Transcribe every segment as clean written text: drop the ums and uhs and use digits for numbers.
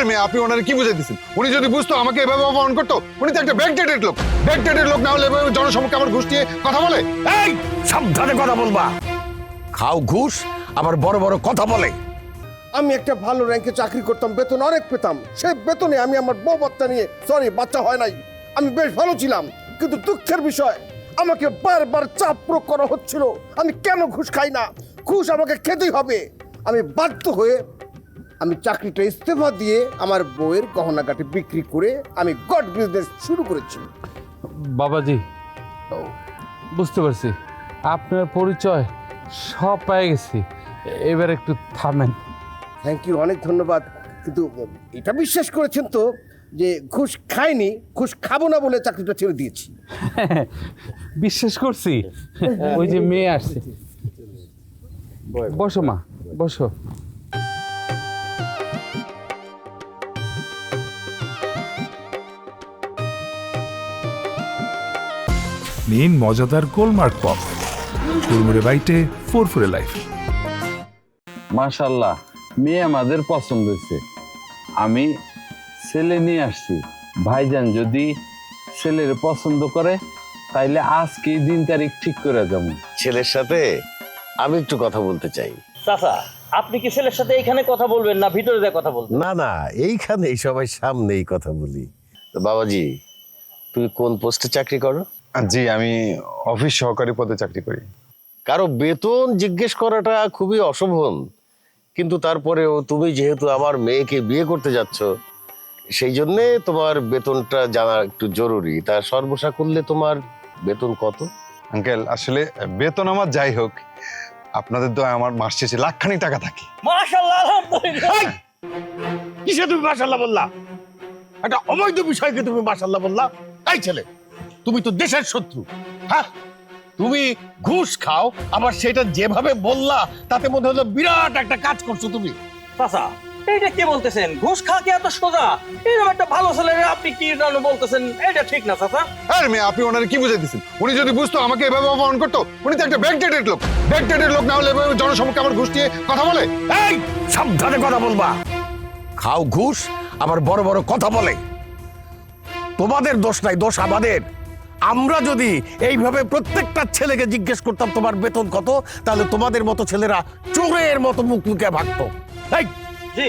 মেয়ে, আপনি ওনারে কি বুঝাইতেছেন? উনি যদি বুঝতো আমাকে এভাবে অপমান করতো, উনি তো একটা ব্যাকডেটেড লোক। ব্যাকডেটেড লোক না হলে এভাবে জনসমক্ষে আমার ঘুষ নিয়ে কথা বলে? এই সাবধানে কথা বলবা। খাও ঘুষ আবার বড় বড় কথা বলে। আমি একটা ভালো র্যাঙ্কে চাকরি করতাম, বেতন অনেক পেতাম। সেই বেতনে আমি আমার বউ বাচ্চা নিয়ে, সরি বাচ্চা হয় নাই, আমি বেশ ভালো ছিলাম। কিন্তু দুঃখের বিষয়, আমাকে বারবার চাপ প্রয়োগ করা হচ্ছিল। আমি কেন ঘুষ খাই না, ঘুষ আমাকে খেতেই হবে। আমি বাধ্য হয়ে আমি চাকরিটা ইস্তফা দিয়ে আমার বউয়ের গহনাগাটি বিক্রি করে আমি গড বিজনেস শুরু করেছি। বাবাজি, বুঝতে পারছি আপনার পরিচয় সব পেয়ে গেছি। এবার একটু থামেন। থ্যাংক ইউ, অনেক ধন্যবাদ। কিন্তু এটা বিশ্বাস করেছেন তো যে ঘুষ খাইনি, ঘুষ খাবো না বলে চাকরিটা ছেড়ে দিয়েছি? বিশ্বাস করছি। ওই যে মেয়ে আসছে। বসো মা, বসো। নিন মজাদার গোলমার্ক পপ, কুরমুরে বাইটে ফুরফুরে লাইফ। মাশাআল্লাহ, মেয়ে আমাদের পছন্দ হয়েছে। আমি ছেলে নিয়ে আসছি। ভাইজান যদি ছেলের পছন্দ করে তাইলে আজকে দিন তারিখ ঠিক করে যাবো। ছেলের সাথে আমি একটু কথা বলতে চাই। চাচা, আপনি কি ছেলের সাথে এইখানে কথা বলবেন না ভিতরে যা কথা বলবেন? না না, এইখানেই সবাই সামনেই কথা বলি। তো বাবাজি, তুমি কোন পোস্টে চাকরি করো? জি, আমি অফিস সহকারী পদে চাকরি করি। কারো বেতন জিজ্ঞেস করাটা খুবই অশোভন, কিন্তু তারপরেও তুমি যেহেতু আমার মেয়েকে বিয়ে করতে যাচ্ছ, সেই জন্যে তোমার বেতনটা জানা একটু জরুরি। তা সর্বসা করলে তোমার বেতন কত? আঙ্কেল, আসলে বেতন আমার যাই হোক, আপনাদের দয়া আমার মাস শেষে লাখখানি টাকা থাকে। মাশাআল্লাহ, আলহামদুলিল্লাহ। কিসে তুমি মাশাআল্লাহ বললা? একটা অবৈধ বিষয়কে তুমি মাশাআল্লাহ বললা? এই ছেলে, তুমি তো দেশের শত্রু। হ্যাঁ, তুমি ঘুষ খাও, আবার সেটা যেভাবে বললা তাতে মনে হলো বিরাট একটা কাজ করছো তুমি। চাচা, এইটা কি বলতেছেন? ঘুষ খাওয়া কি এত সোজা? এরকম একটা ভালো ছেলে আপনি কি জন্য বলতেছেন? এটা ঠিক না চাচা। আরে মেয়ে, আপনি ওনারে কি বুঝাইতেছেন? উনি যদি বুঝতো আমাকে এভাবে অপমান করতো, উনি তো একটা ব্যাকডেটেড লোক। ব্যাকডেটেড লোক না হলে এভাবে জনসমক্ষে আমার ঘুষ নিয়ে কথা বলে? এই সাবধানে কথা বলবা। খাও ঘুষ আবার বড় বড় কথা বলে। তোমাদের দোষ নাই, দোষ আমাদের। আমরা যদি এইভাবে প্রত্যেকটা ছেলেকে জিজ্ঞেস করতাম তোমার বেতন কত, তাহলে তোমাদের মতো ছেলেরা চোরের মতো মুখ লুকিয়ে ভাগতো। এই জি।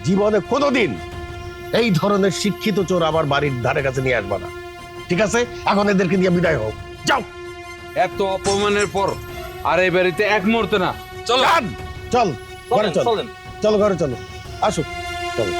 জীবনে কোনোদিন এই ধরনের শিক্ষিত চোর আবার বাড়ির ধারে কাছে নিয়ে আসবা না, ঠিক আছে? এখন এদেরকে নিয়ে বিদায় হোক, যাও। এত অপমানের পর আর এই বাড়িতে এক মুহূর্ত না। চলো চল ঘরে চল, চলেন। চলো ঘরে চলো, আসো চলো।